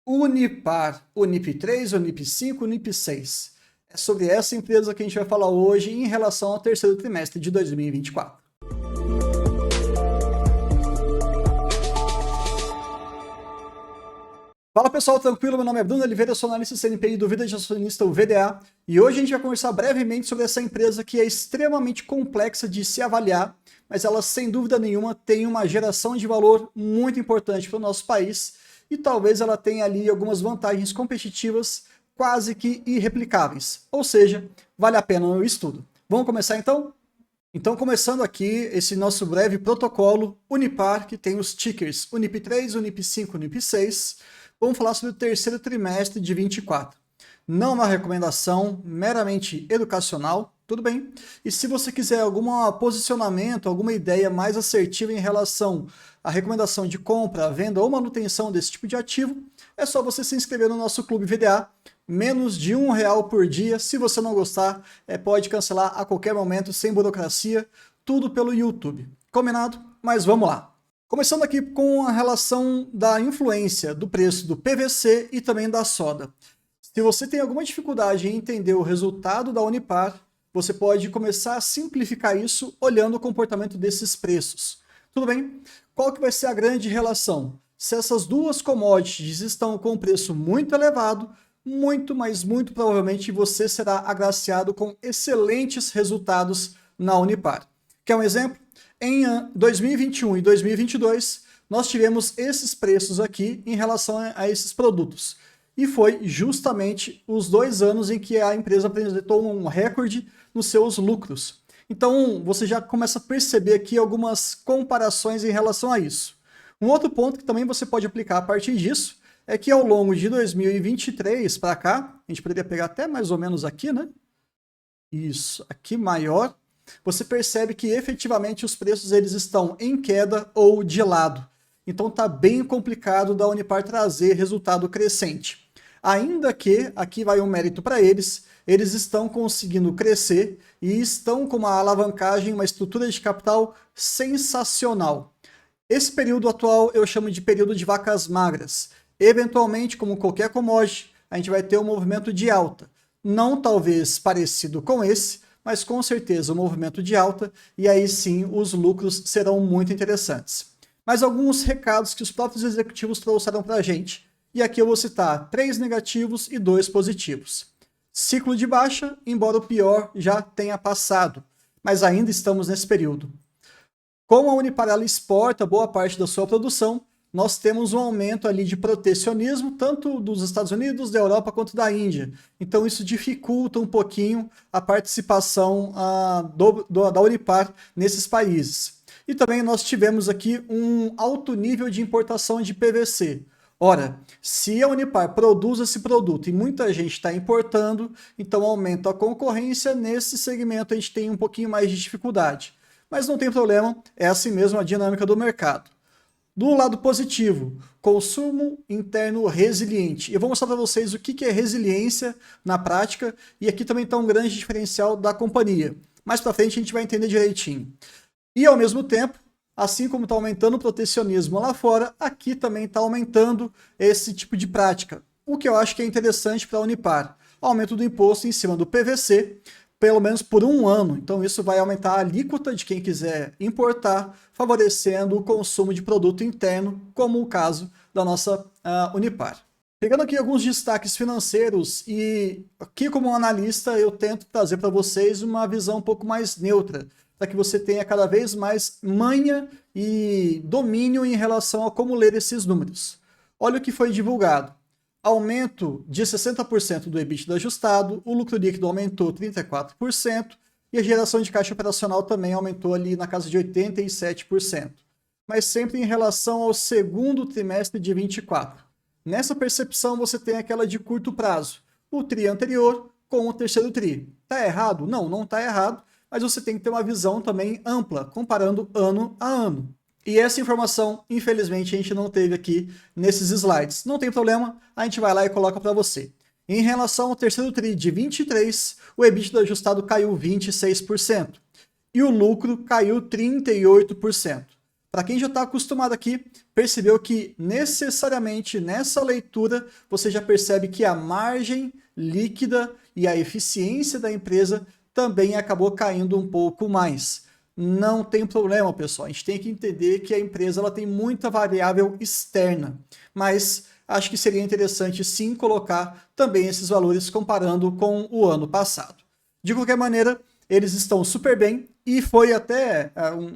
Unipar, Unip3, Unip5, Unip6. É sobre essa empresa que a gente vai falar hoje em relação ao terceiro trimestre de 2024. Fala pessoal, tranquilo? Meu nome é Bruno Oliveira, eu sou analista CNPI do Vida de Acionista, o VDA, e hoje a gente vai conversar brevemente sobre essa empresa que é extremamente complexa de se avaliar, mas ela sem dúvida nenhuma tem uma geração de valor muito importante para o nosso país e talvez ela tenha ali algumas vantagens competitivas quase que irreplicáveis, ou seja, vale a pena o estudo. Vamos começar então? Então, começando aqui esse nosso breve protocolo Unipar, que tem os tickers Unip3, Unip5, Unip6, vamos falar sobre o terceiro trimestre de 24. Não uma recomendação, meramente educacional, tudo bem? E se você quiser algum posicionamento, alguma ideia mais assertiva em relação à recomendação de compra, venda ou manutenção desse tipo de ativo, é só você se inscrever no nosso Clube VDA, menos de R$1 por dia. Se você não gostar, pode cancelar a qualquer momento, sem burocracia, tudo pelo YouTube. Combinado? Mas vamos lá. Começando aqui com a relação da influência do preço do PVC e também da soda. Se você tem alguma dificuldade em entender o resultado da Unipar, você pode começar a simplificar isso olhando o comportamento desses preços. Tudo bem? Qual que vai ser a grande relação? Se essas duas commodities estão com um preço muito elevado, muito provavelmente você será agraciado com excelentes resultados na Unipar. Quer um exemplo? Em 2021 e 2022, nós tivemos esses preços aqui em relação a esses produtos. E foi justamente os 2 anos em que a empresa apresentou um recorde nos seus lucros. Então, você já começa a perceber aqui algumas comparações em relação a isso. Um outro ponto que também você pode aplicar a partir disso é que ao longo de 2023 para cá, a gente poderia pegar até mais ou menos aqui, né? Isso, aqui maior. Você percebe que efetivamente os preços eles estão em queda ou de lado. Então está bem complicado da Unipar trazer resultado crescente. Ainda que, aqui vai um mérito para eles estão conseguindo crescer e estão com uma alavancagem, uma estrutura de capital sensacional. Esse período atual eu chamo de período de vacas magras. Eventualmente, como qualquer commodity, a gente vai ter um movimento de alta. Não talvez parecido com esse, mas com certeza um movimento de alta, e aí sim os lucros serão muito interessantes. Mas alguns recados que os próprios executivos trouxeram para a gente. E aqui eu vou citar 3 negativos e 2 positivos. Ciclo de baixa, embora o pior já tenha passado, mas ainda estamos nesse período. Como a Unipar ela exporta boa parte da sua produção, nós temos um aumento ali de protecionismo, tanto dos Estados Unidos, da Europa, quanto da Índia. Então isso dificulta um pouquinho a participação da Unipar nesses países. E também nós tivemos aqui um alto nível de importação de PVC. Ora, se a Unipar produz esse produto e muita gente está importando, então aumenta a concorrência, nesse segmento a gente tem um pouquinho mais de dificuldade. Mas não tem problema, é assim mesmo a dinâmica do mercado. Do lado positivo, consumo interno resiliente. Eu vou mostrar para vocês o que é resiliência na prática e aqui também está um grande diferencial da companhia. Mais para frente a gente vai entender direitinho. E ao mesmo tempo, assim como está aumentando o protecionismo lá fora, aqui também está aumentando esse tipo de prática. O que eu acho que é interessante para a Unipar. Aumento do imposto em cima do PVC, pelo menos por 1 ano. Então isso vai aumentar a alíquota de quem quiser importar, favorecendo o consumo de produto interno, como o caso da nossa Unipar. Pegando aqui alguns destaques financeiros, e aqui como analista eu tento trazer para vocês uma visão um pouco mais neutra, para que você tenha cada vez mais manha e domínio em relação a como ler esses números. Olha o que foi divulgado. Aumento de 60% do EBITDA ajustado, o lucro líquido aumentou 34% e a geração de caixa operacional também aumentou ali na casa de 87%. Mas sempre em relação ao segundo trimestre de 24. Nessa percepção você tem aquela de curto prazo, o tri anterior com o terceiro tri. Está errado? Não, não está errado. Mas você tem que ter uma visão também ampla, comparando ano a ano. E essa informação, infelizmente, a gente não teve aqui nesses slides. Não tem problema, a gente vai lá e coloca para você. Em relação ao terceiro tri de 23, o EBITDA ajustado caiu 26% e o lucro caiu 38%. Para quem já está acostumado aqui, percebeu que necessariamente nessa leitura você já percebe que a margem líquida e a eficiência da empresa também acabou caindo um pouco mais. Não tem problema, pessoal. A gente tem que entender que a empresa ela tem muita variável externa, mas acho que seria interessante sim colocar também esses valores comparando com o ano passado. De qualquer maneira, eles estão super bem e foi até,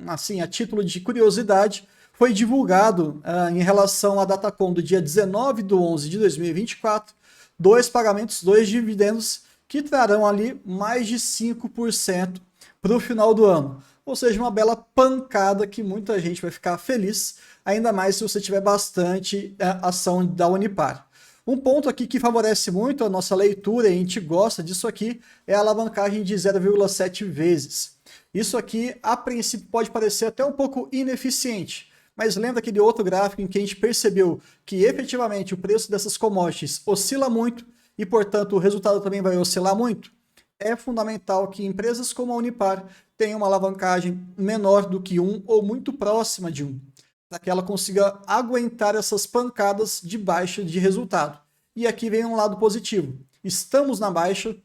assim, a título de curiosidade, foi divulgado em relação à Datacom do dia 19/11 de 2024, dois pagamentos, dois dividendos que trarão ali mais de 5% para o final do ano. Ou seja, uma bela pancada que muita gente vai ficar feliz, ainda mais se você tiver bastante ação da Unipar. Um ponto aqui que favorece muito a nossa leitura, e a gente gosta disso aqui, é a alavancagem de 0,7 vezes. Isso aqui, a princípio, pode parecer até um pouco ineficiente, mas lembra aquele outro gráfico em que a gente percebeu que efetivamente o preço dessas commodities oscila muito e, portanto, o resultado também vai oscilar muito? É fundamental que empresas como a Unipar tenham uma alavancagem menor do que 1 ou muito próxima de 1, para que ela consiga aguentar essas pancadas de baixa de resultado. E aqui vem um lado positivo. Estamos na baixa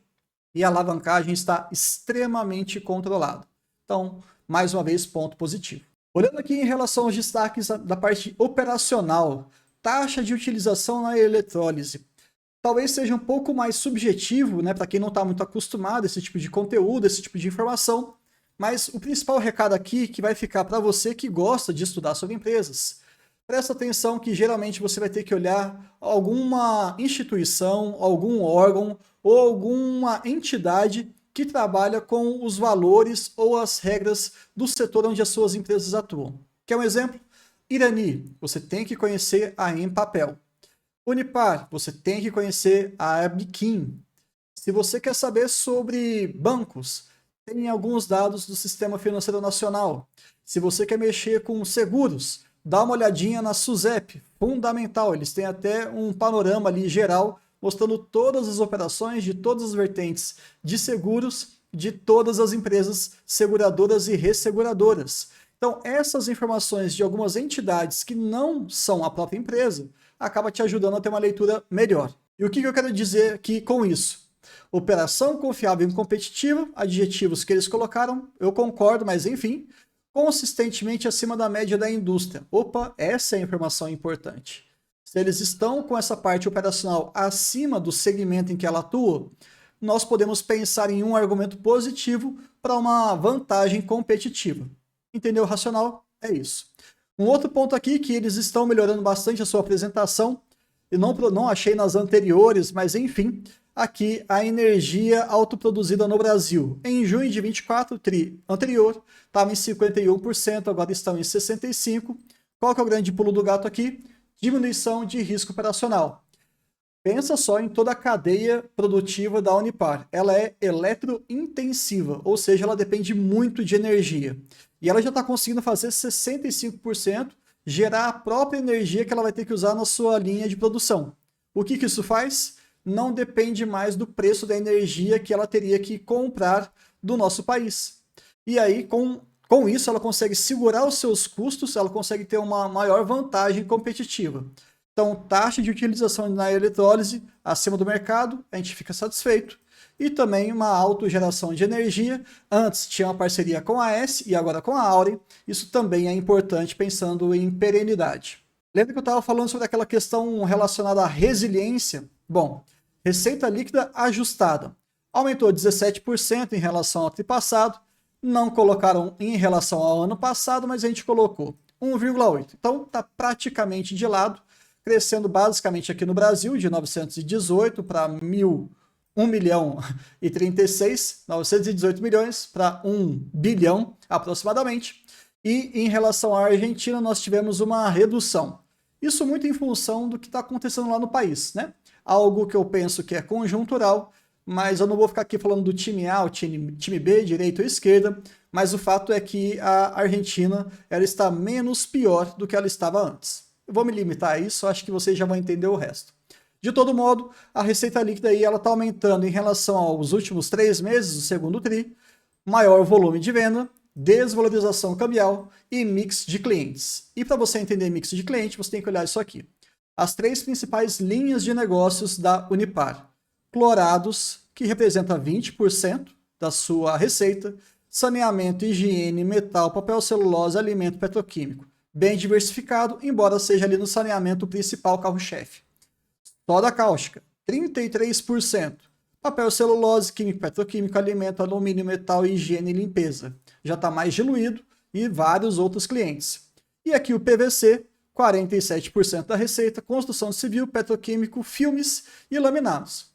e a alavancagem está extremamente controlada. Então, mais uma vez, ponto positivo. Olhando aqui em relação aos destaques da parte operacional, taxa de utilização na eletrólise. Talvez seja um pouco mais subjetivo, né, para quem não está muito acostumado a esse tipo de conteúdo, esse tipo de informação, mas o principal recado aqui que vai ficar para você que gosta de estudar sobre empresas. Presta atenção que geralmente você vai ter que olhar alguma instituição, algum órgão ou alguma entidade que trabalha com os valores ou as regras do setor onde as suas empresas atuam. Quer um exemplo? Irani, você tem que conhecer a Empapel. Unipar, você tem que conhecer a Abiquim. Se você quer saber sobre bancos, tem alguns dados do Sistema Financeiro Nacional. Se você quer mexer com seguros, dá uma olhadinha na SUSEP, fundamental. Eles têm até um panorama ali geral, mostrando todas as operações de todas as vertentes de seguros de todas as empresas seguradoras e resseguradoras. Então, essas informações de algumas entidades que não são a própria empresa, acaba te ajudando a ter uma leitura melhor. E o que eu quero dizer aqui com isso? Operação confiável e competitiva, adjetivos que eles colocaram, eu concordo, mas enfim, consistentemente acima da média da indústria. Opa, essa é a informação importante. Se eles estão com essa parte operacional acima do segmento em que ela atua, nós podemos pensar em um argumento positivo para uma vantagem competitiva. Entendeu o racional? É isso. Um outro ponto aqui que eles estão melhorando bastante a sua apresentação, e não achei nas anteriores, mas enfim, aqui a energia autoproduzida no Brasil. Em junho de 24, tri anterior, estava em 51%, agora estão em 65%. Qual que é o grande pulo do gato aqui? Diminuição de risco operacional. Pensa só em toda a cadeia produtiva da Unipar. Ela é eletrointensiva, ou seja, ela depende muito de energia. E ela já está conseguindo fazer 65%, gerar a própria energia que ela vai ter que usar na sua linha de produção. O que isso faz? Não depende mais do preço da energia que ela teria que comprar do nosso país. E aí, com isso, ela consegue segurar os seus custos, ela consegue ter uma maior vantagem competitiva. Então, taxa de utilização na eletrólise acima do mercado, a gente fica satisfeito. E também uma autogeração de energia. Antes tinha uma parceria com a AES e agora com a Auren. Isso também é importante pensando em perenidade. Lembra que eu estava falando sobre aquela questão relacionada à resiliência? Bom, receita líquida ajustada. Aumentou 17% em relação ao tripassado. Não colocaram em relação ao ano passado, mas a gente colocou 1,8. Então, está praticamente de lado. Crescendo basicamente aqui no Brasil, de 918 para 1 milhão e 36, 918 milhões para 1 bilhão aproximadamente. E em relação à Argentina, nós tivemos uma redução. Isso muito em função do que está acontecendo lá no país, né? Algo que eu penso que é conjuntural, mas eu não vou ficar aqui falando do time A, o time B, direita ou esquerda, mas o fato é que a Argentina ela está menos pior do que ela estava antes. Eu vou me limitar a isso, acho que vocês já vão entender o resto. De todo modo, a receita líquida aí ela está aumentando em relação aos últimos 3 meses do segundo tri, maior volume de venda, desvalorização cambial e mix de clientes. E para você entender mix de cliente, você tem que olhar isso aqui. As 3 principais linhas de negócios da Unipar. Clorados, que representa 20% da sua receita, saneamento, higiene, metal, papel, celulose, alimento petroquímico. Bem diversificado, embora seja ali no saneamento o principal carro-chefe. Soda cáustica, 33%. Papel, celulose, químico, petroquímico, alimento, alumínio, metal, higiene e limpeza. Já está mais diluído e vários outros clientes. E aqui o PVC, 47% da receita, construção civil, petroquímico, filmes e laminados.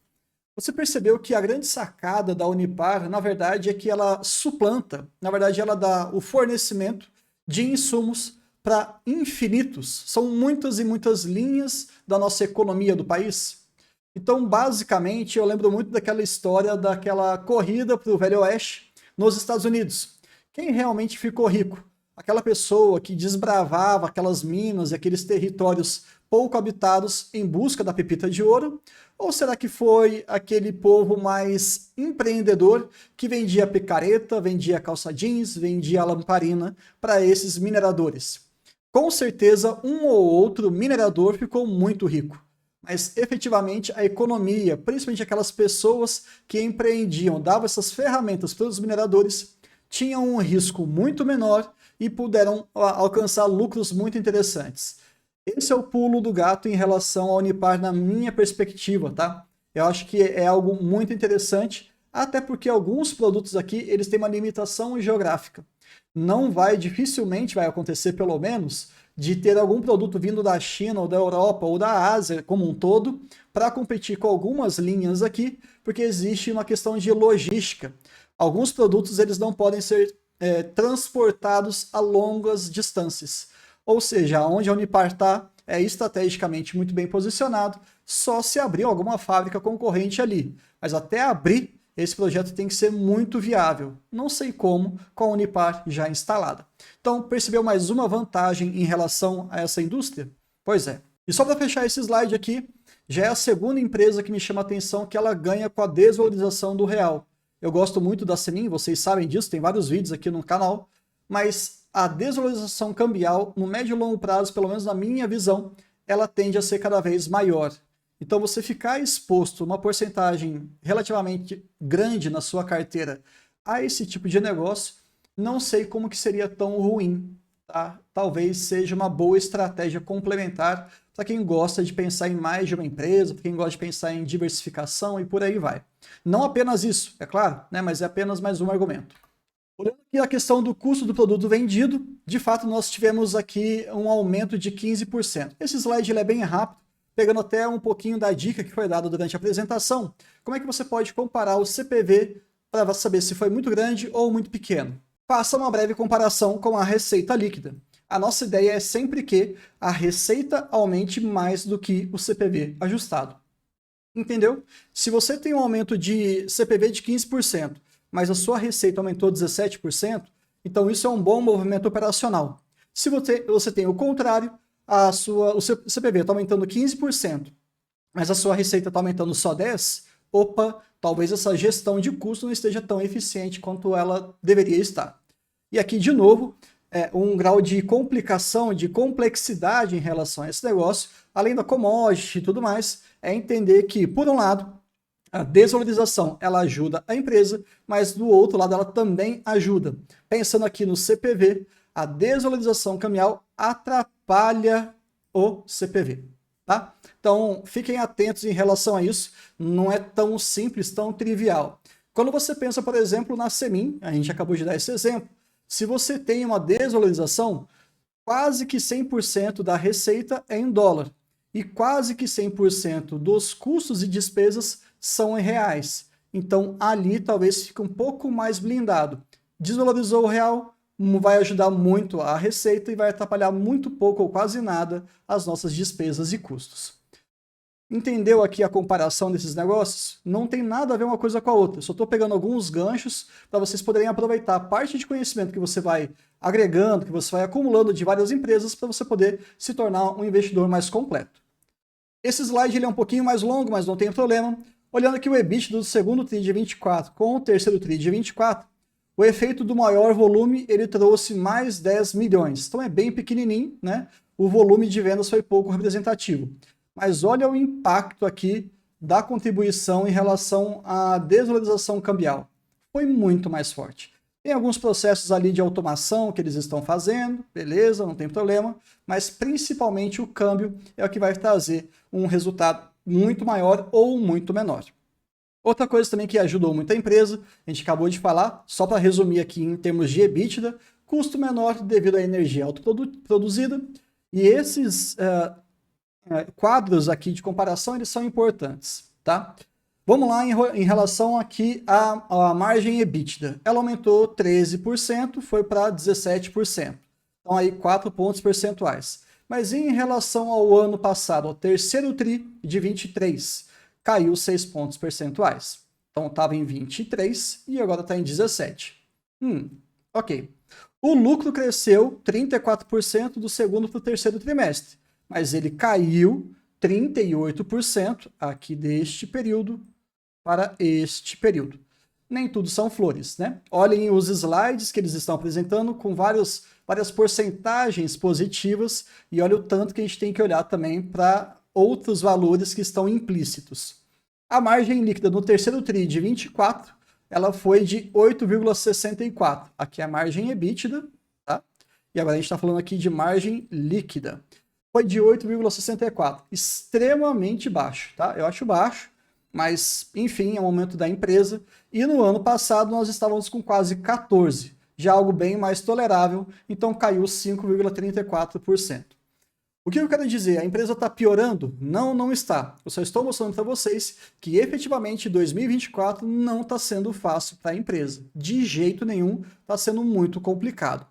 Você percebeu que a grande sacada da Unipar, na verdade, é que ela suplanta, na verdade, ela dá o fornecimento de insumos para infinitos. São muitas e muitas linhas da nossa economia do país. Então, basicamente, eu lembro muito daquela história daquela corrida para o Velho Oeste nos Estados Unidos. Quem realmente ficou rico? Aquela pessoa que desbravava aquelas minas e aqueles territórios pouco habitados em busca da pepita de ouro? Ou será que foi aquele povo mais empreendedor que vendia picareta, vendia calça jeans, vendia lamparina para esses mineradores? Com certeza, um ou outro minerador ficou muito rico. Mas efetivamente a economia, principalmente aquelas pessoas que empreendiam, davam essas ferramentas para os mineradores, tinham um risco muito menor e puderam alcançar lucros muito interessantes. Esse é o pulo do gato em relação à Unipar na minha perspectiva, tá? Eu acho que é algo muito interessante, até porque alguns produtos aqui, eles têm uma limitação geográfica. Dificilmente vai acontecer, pelo menos, de ter algum produto vindo da China ou da Europa ou da Ásia como um todo para competir com algumas linhas aqui, porque existe uma questão de logística. Alguns produtos eles não podem ser transportados a longas distâncias. Ou seja, onde a Unipar está é estrategicamente muito bem posicionado, só se abrir alguma fábrica concorrente ali. Mas até abrir, esse projeto tem que ser muito viável. Não sei como, com a Unipar já instalada. Então, percebeu mais uma vantagem em relação a essa indústria? Pois é. E só para fechar esse slide aqui, já é a segunda empresa que me chama a atenção que ela ganha com a desvalorização do real. Eu gosto muito da Senin, vocês sabem disso, tem vários vídeos aqui no canal, mas a desvalorização cambial, no médio e longo prazo, pelo menos na minha visão, ela tende a ser cada vez maior. Então, você ficar exposto uma porcentagem relativamente grande na sua carteira a esse tipo de negócio, não sei como que seria tão ruim. Tá? Talvez seja uma boa estratégia complementar para quem gosta de pensar em mais de uma empresa, para quem gosta de pensar em diversificação e por aí vai. Não apenas isso, é claro, né? Mas é apenas mais um argumento. Olhando aqui a questão do custo do produto vendido, de fato nós tivemos aqui um aumento de 15%. Esse slide ele é bem rápido, pegando até um pouquinho da dica que foi dada durante a apresentação. Como é que você pode comparar o CPV para saber se foi muito grande ou muito pequeno? Faça uma breve comparação com a receita líquida. A nossa ideia é sempre que a receita aumente mais do que o CPV ajustado. Entendeu? Se você tem um aumento de CPV de 15%, mas a sua receita aumentou 17%, então isso é um bom movimento operacional. Se você tem o contrário, o seu CPV está aumentando 15%, mas a sua receita está aumentando só 10%, opa, talvez essa gestão de custo não esteja tão eficiente quanto ela deveria estar. E aqui, de novo, um grau de complicação, de complexidade em relação a esse negócio, além da commodity e tudo mais, é entender que, por um lado, a desvalorização ela ajuda a empresa, mas do outro lado ela também ajuda. Pensando aqui no CPV, a desvalorização cambial atrapalha o CPV. Tá? Então, fiquem atentos em relação a isso, não é tão simples, tão trivial. Quando você pensa, por exemplo, na Semin, a gente acabou de dar esse exemplo, se você tem uma desvalorização, quase que 100% da receita é em dólar e quase que 100% dos custos e despesas são em reais. Então, ali talvez fique um pouco mais blindado. Desvalorizou o real, vai ajudar muito a receita e vai atrapalhar muito pouco ou quase nada as nossas despesas e custos. Entendeu aqui a comparação desses negócios? Não tem nada a ver uma coisa com a outra. Só estou pegando alguns ganchos para vocês poderem aproveitar a parte de conhecimento que você vai agregando, que você vai acumulando de várias empresas para você poder se tornar um investidor mais completo. Esse slide ele é um pouquinho mais longo, mas não tem problema. Olhando aqui o EBIT do segundo TRI de 24 com o terceiro TRI de 24, O efeito do maior volume, ele trouxe mais 10 milhões. Então é bem pequenininho, né? O volume de vendas foi pouco representativo. Mas olha o impacto aqui da contribuição em relação à desvalorização cambial. Foi muito mais forte. Tem alguns processos ali de automação que eles estão fazendo, beleza, não tem problema, mas principalmente o câmbio é o que vai trazer um resultado muito maior ou muito menor. Outra coisa também que ajudou muito a empresa, a gente acabou de falar, só para resumir aqui em termos de EBITDA, custo menor devido à energia autoproduzida, e esses quadros aqui de comparação, eles são importantes, tá? Vamos lá em relação aqui à margem EBITDA. Ela aumentou 13%, foi para 17%. Então aí 4 pontos percentuais. Mas em relação ao ano passado, ao terceiro tri de 23, caiu 6 pontos percentuais. Então estava em 23 e agora está em 17. Ok. O lucro cresceu 34% do segundo para o terceiro trimestre, mas ele caiu 38% aqui deste período para este período. Nem tudo são flores, né? Olhem os slides que eles estão apresentando com várias porcentagens positivas e olha o tanto que a gente tem que olhar também para outros valores que estão implícitos. A margem líquida no terceiro tri de 24, ela foi de 8,64. Aqui é a margem EBITDA, tá? E agora a gente está falando aqui de margem líquida. Foi de 8,64, extremamente baixo, tá? Eu acho baixo, mas, enfim, é o momento da empresa. E no ano passado nós estávamos com quase 14, já algo bem mais tolerável, então caiu 5,34%. O que eu quero dizer? A empresa está piorando? Não, não está. Eu só estou mostrando para vocês que efetivamente 2024 não está sendo fácil para a empresa. De jeito nenhum, está sendo muito complicado.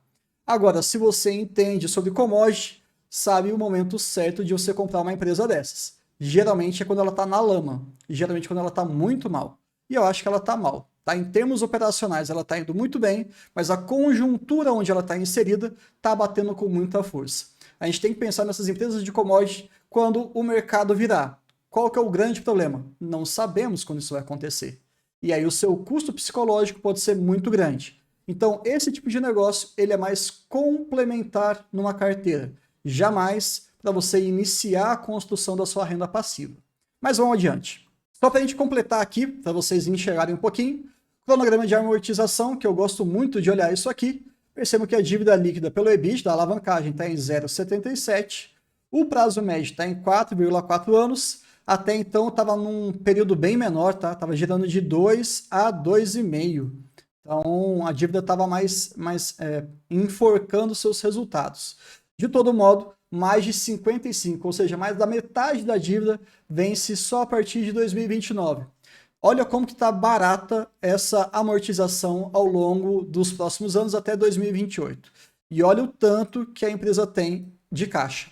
Agora, se você entende sobre commodity, sabe o momento certo de você comprar uma empresa dessas. Geralmente é quando ela está na lama, geralmente quando ela está muito mal. E eu acho que ela está mal. Tá? Em termos operacionais, ela está indo muito bem, mas a conjuntura onde ela está inserida está batendo com muita força. A gente tem que pensar nessas empresas de commodity quando o mercado virar. Qual que é o grande problema? Não sabemos quando isso vai acontecer. E aí o seu custo psicológico pode ser muito grande. Então, esse tipo de negócio ele é mais complementar numa carteira. Jamais para você iniciar a construção da sua renda passiva. Mas vamos adiante. Só para a gente completar aqui, para vocês enxergarem um pouquinho, cronograma de amortização, que eu gosto muito de olhar isso aqui. Percebam que a dívida líquida pelo EBITDA, a alavancagem, está em 0,77. O prazo médio está em 4,4 anos. Até então estava num período bem menor, tá? Estava girando de 2 a 2,5. Então a dívida estava mais enforcando seus resultados. De todo modo, mais de 55, ou seja, mais da metade da dívida vence só a partir de 2029. Olha como que está barata essa amortização ao longo dos próximos anos até 2028. E olha o tanto que a empresa tem de caixa.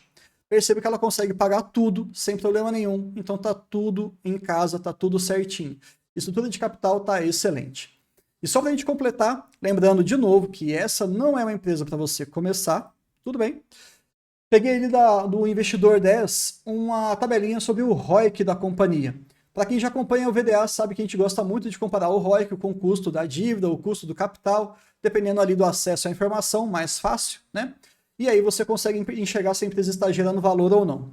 Perceba que ela consegue pagar tudo sem problema nenhum. Então está tudo em casa, está tudo certinho. Estrutura de capital está excelente. E só para a gente completar, lembrando de novo que essa não é uma empresa para você começar, tudo bem. Peguei ali do Investidor 10 uma tabelinha sobre o ROIC da companhia. Para quem já acompanha o VDA, sabe que a gente gosta muito de comparar o ROIC com o custo da dívida, o custo do capital, dependendo ali do acesso à informação, mais fácil, né? E aí você consegue enxergar se a empresa está gerando valor ou não.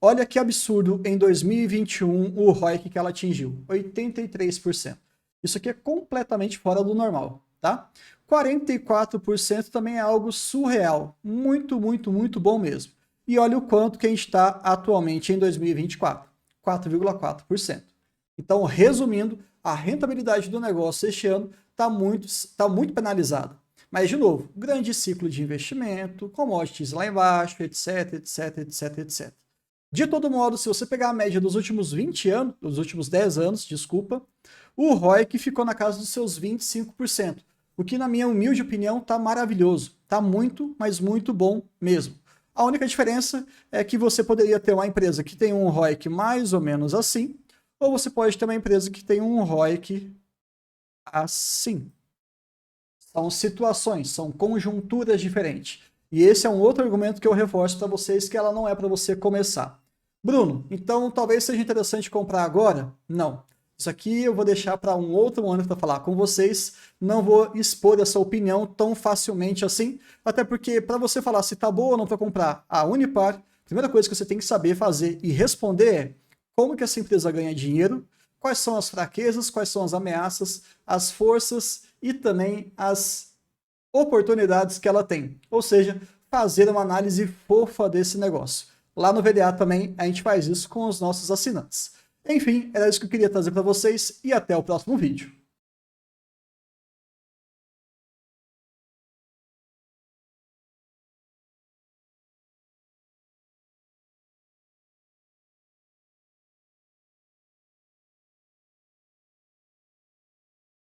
Olha que absurdo em 2021 o ROIC que ela atingiu, 83%. Isso aqui é completamente fora do normal, tá? 44% também é algo surreal, muito, muito, muito bom mesmo. E olha o quanto que a gente está atualmente em 2024. 4,4%. Então, resumindo, a rentabilidade do negócio este ano está muito penalizada. Mas, de novo, grande ciclo de investimento, commodities lá embaixo, etc, etc, etc, etc. De todo modo, se você pegar a média dos últimos 20 anos, dos últimos 10 anos, desculpa, o ROIC ficou na casa dos seus 25%, o que, na minha humilde opinião, está maravilhoso. Está muito, mas muito bom mesmo. A única diferença é que você poderia ter uma empresa que tem um ROIC mais ou menos assim, ou você pode ter uma empresa que tem um ROIC assim. São situações, são conjunturas diferentes. E esse é um outro argumento que eu reforço para vocês, que ela não é para você começar. Bruno, então talvez seja interessante comprar agora? Não. Isso aqui eu vou deixar para um outro momento para falar com vocês. Não vou expor essa opinião tão facilmente assim, até porque para você falar se tá boa ou não para comprar a Unipar, a primeira coisa que você tem que saber fazer e responder é como que essa empresa ganha dinheiro, quais são as fraquezas, quais são as ameaças, as forças e também as oportunidades que ela tem. Ou seja, fazer uma análise fofa desse negócio. Lá no VDA também a gente faz isso com os nossos assinantes. Enfim, era isso que eu queria trazer para vocês e até o próximo vídeo.